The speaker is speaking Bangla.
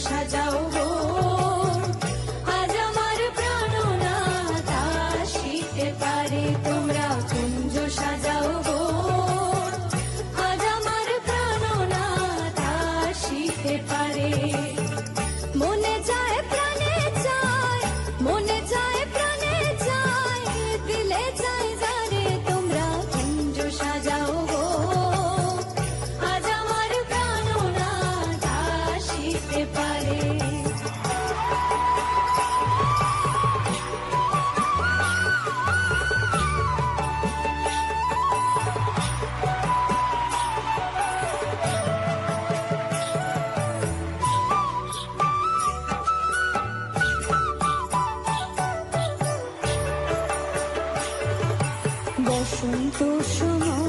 সাজাও গো, আজ আমার প্রাণনাথ আসিতে পারে। তোমরা কুঞ্জ সাজাও গো, আজ আমার প্রাণনাথ আসিতে পারে। মনে চায় প্রাণে চায়, মনে চায় প্রাণে চায়, দিলে চায় যারে। তোমরা কুঞ্জ সাজাও গো, আজ আমার প্রাণনাথ আসিতে পারে। বসন্ত সময়